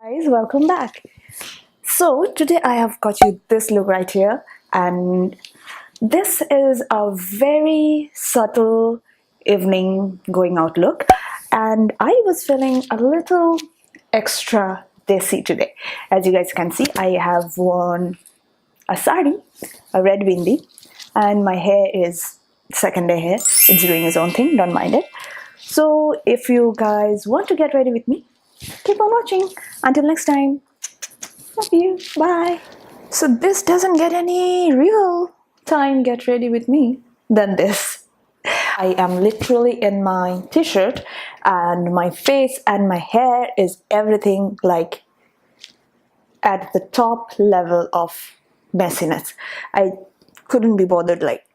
Guys, welcome back. So today I have got you this look right here, and this is a very subtle evening going out look, and I was feeling a little extra desi today. As you guys can see, I have worn a sari, a red bindi, and my hair is second day hair. It's doing its own thing, don't mind it. So if you guys want to get ready with me, keep on watching. Until next time, love you. Bye. So this doesn't get any real time get ready with me than this. I am literally in my t-shirt and my face and my hair is everything like at the top level of messiness. I couldn't be bothered like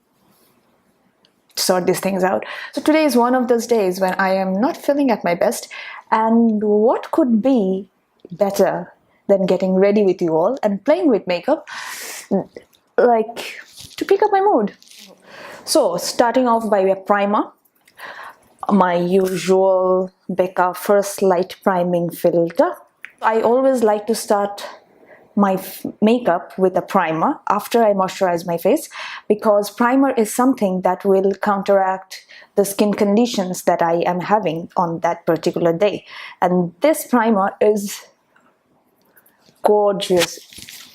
sort these things out. So today is one of those days when I am not feeling at my best, and what could be better than getting ready with you all and playing with makeup, like to pick up my mood. So starting off by a primer, my usual Becca First Light Priming Filter. I always like to start my makeup with a primer after I moisturize my face, because primer is something that will counteract the skin conditions that I am having on that particular day. And this primer is gorgeous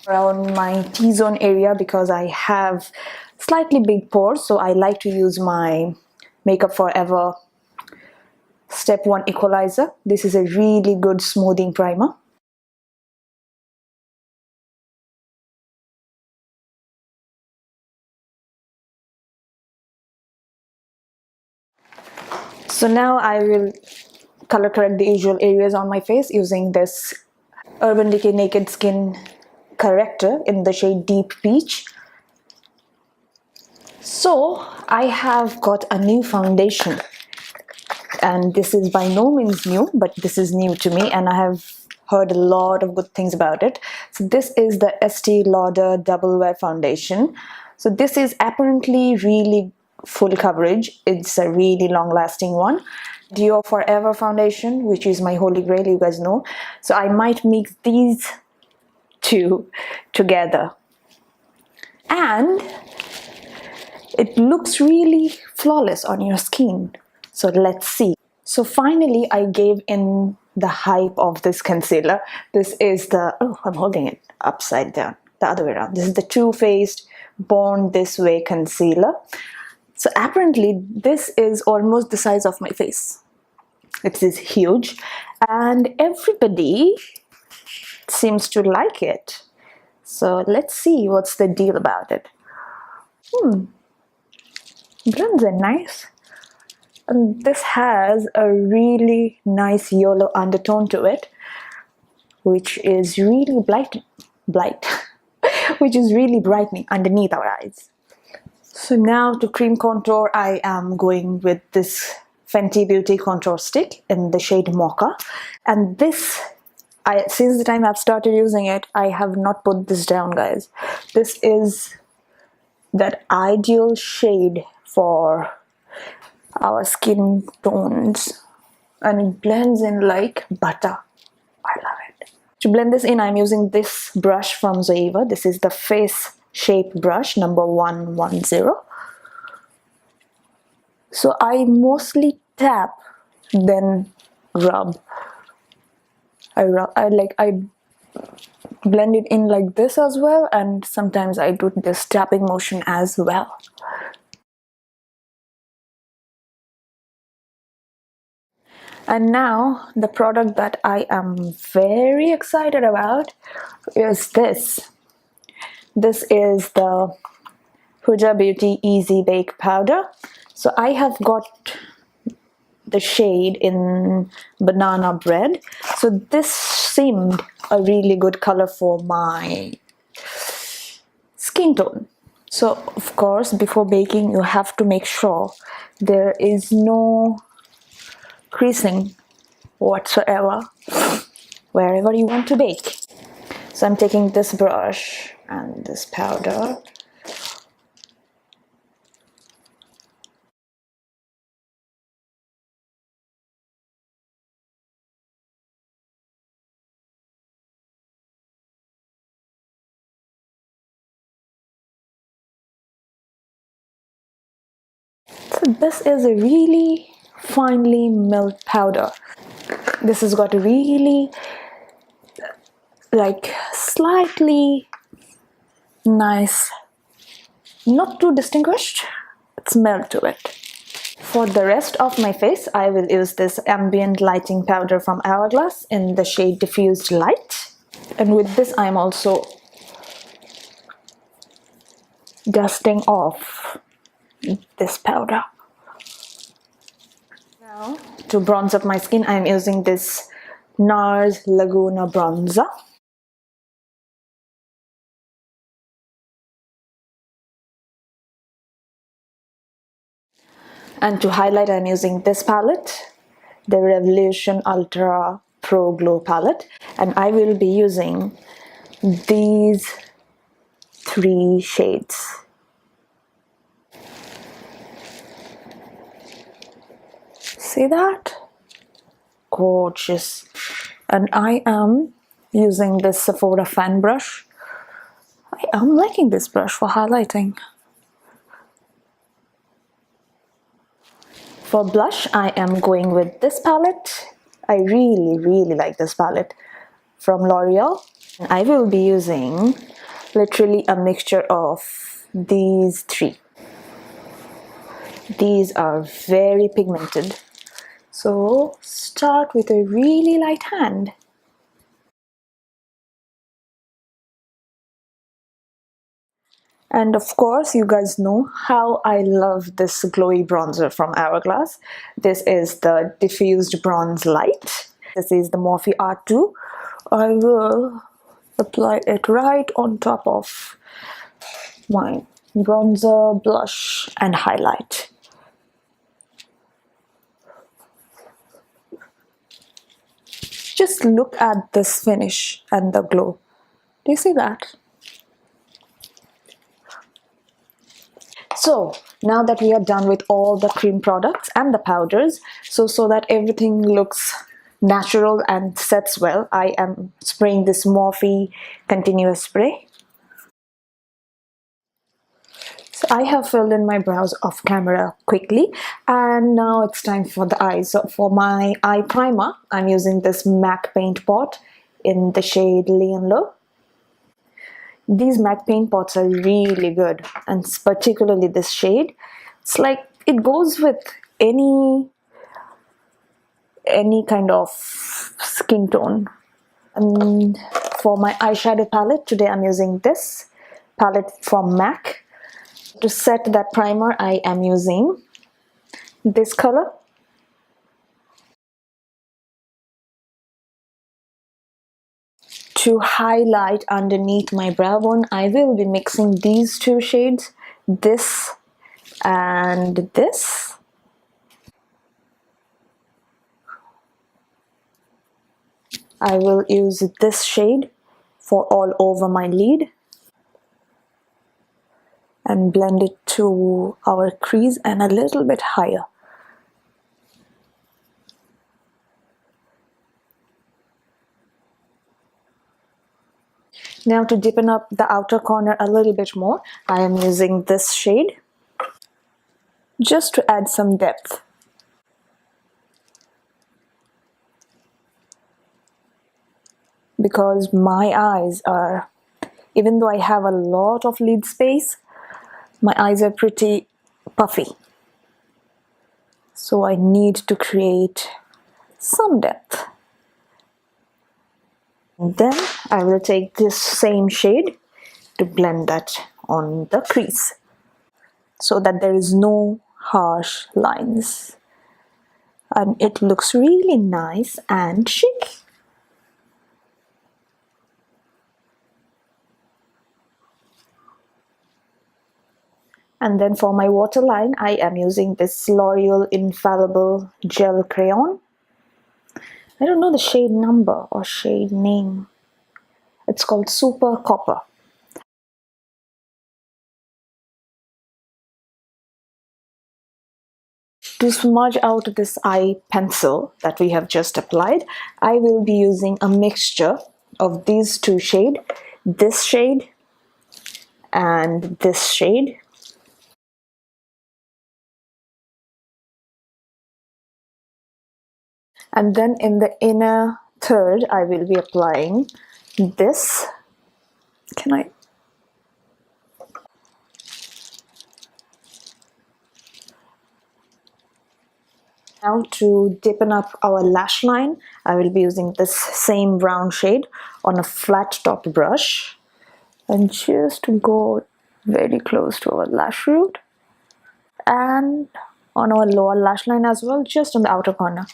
around my T-zone area because I have slightly big pores, so I like to use my Makeup Forever Step 1 Equalizer. This is a really good smoothing primer. So now I will color correct the usual areas on my face using this Urban Decay Naked Skin Corrector in the shade Deep Peach. So I have got a new foundation, and this is by no means new, but this is new to me and I have heard a lot of good things about it. So this is the Estee Lauder Double Wear Foundation. So this is apparently really full coverage. It's a really long lasting one. Dior Forever Foundation, which is my holy grail, you guys know. So I might mix these two together. And it looks really flawless on your skin. So let's see. So finally I gave in the hype of this concealer. This is the, oh, I'm holding it upside down, the other way around. This is the Too Faced Born This Way concealer. So apparently this is almost the size of my face. It is huge and everybody seems to like it. So let's see what's the deal about it. Blends in nice. And this has a really nice yellow undertone to it, which is really which is really brightening underneath our eyes. So now to cream contour, I am going with this Fenty Beauty contour stick in the shade Mocha. And this, since the time I've started using it, I have not put this down, guys. This is that ideal shade for our skin tones, and it blends in like butter. I love it. To blend this in, I'm using this brush from Zoeva. This is the Face Shape brush number 110. So I mostly tap, then rub. I blend it in like this as well, and sometimes I do this tapping motion as well. And now the product that I am very excited about is this. This is the Huda Beauty Easy Bake Powder. So I have got the shade in Banana Bread. So this seemed a really good color for my skin tone. So of course, before baking, you have to make sure there is no creasing whatsoever wherever you want to bake. So I'm taking this brush and this powder This is a really finely milled powder. This has got a really like slightly nice, not too distinguished smell to it. For the rest of my face, I will use this ambient lighting powder from Hourglass in the shade Diffused Light. And with this, I'm also dusting off this powder. Now, to bronze up my skin, I'm using this NARS Laguna Bronzer. And to highlight, I'm using this palette, the Revolution Ultra Pro Glow palette. And I will be using these 3 shades. See that? Gorgeous. And I am using this Sephora fan brush. I am liking this brush for highlighting. For blush, I am going with this palette. I really like this palette from L'Oreal. I will be using literally a mixture of these 3. These are very pigmented. So start with a really light hand. And of course, you guys know how I love this glowy bronzer from Hourglass. This is the Diffused Bronze Light. This is the Morphe R2. I will apply it right on top of my bronzer, blush, and highlight. Just look at this finish and the glow. Do you see that? So now that we are done with all the cream products and the powders, so that everything looks natural and sets well, I am spraying this Morphe continuous spray. So I have filled in my brows off camera quickly, and now it's time for the eyes. So for my eye primer, I'm using this MAC paint pot in the shade Leon Low. These MAC paint pots are really good, and particularly this shade. It's like it goes with any kind of skin tone. And for my eyeshadow palette, today I'm using this palette from MAC. To set that primer, I am using this color. To highlight underneath my brow bone, I will be mixing these 2 shades, this and this. I will use this shade for all over my lid and blend it to our crease and a little bit higher. Now to deepen up the outer corner a little bit more, I am using this shade just to add some depth. Because my eyes are, even though I have a lot of lid space, my eyes are pretty puffy. So I need to create some depth. And then I will take this same shade to blend that on the crease so that there is no harsh lines. And it looks really nice and chic. And then for my waterline, I am using this L'Oreal Infallible Gel Crayon. I don't know the shade number or shade name. It's called Super Copper. To smudge out this eye pencil that we have just applied, I will be using a mixture of these 2 shades, this shade and this shade. And then in the inner third, I will be applying this. Can I? Now to deepen up our lash line, I will be using this same brown shade on a flat top brush and just go very close to our lash root and on our lower lash line as well, just on the outer corner.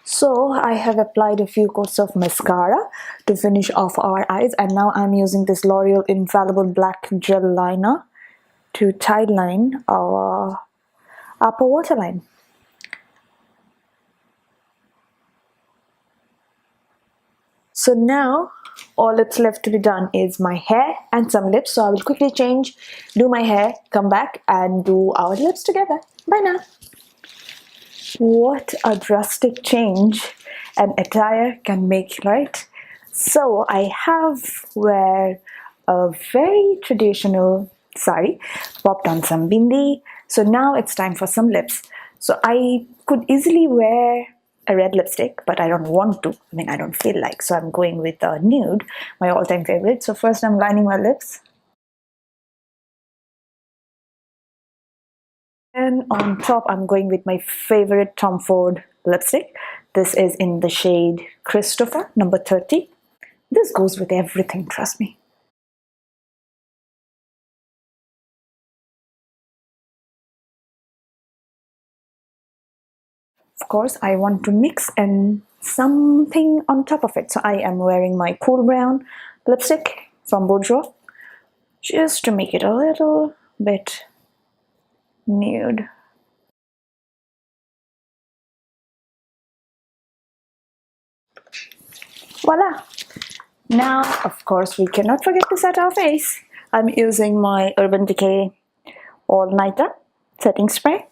So I have applied a few coats of mascara to finish off our eyes, and now I'm using this L'Oreal Infallible Black Gel Liner to tideline our upper waterline. So now all that's left to be done is my hair and some lips. So I will quickly change, do my hair, come back and do our lips together. Bye now. What a drastic change an attire can make, right? So I have wear a very traditional sari, popped on some bindi. So now it's time for some lips. So I could easily wear a red lipstick, but I don't want to. I mean, I don't feel like. So I'm going with a nude, my all-time favorite. So first I'm lining my lips. And on top, I'm going with my favorite Tom Ford lipstick. This is in the shade Christopher, number 30. This goes with everything, trust me. Of course, I want to mix and something on top of it. So I am wearing my cool brown lipstick from Boudreaux just to make it a little bit nude. Voila! Now, of course, we cannot forget to set our face. I'm using my Urban Decay All Nighter setting spray.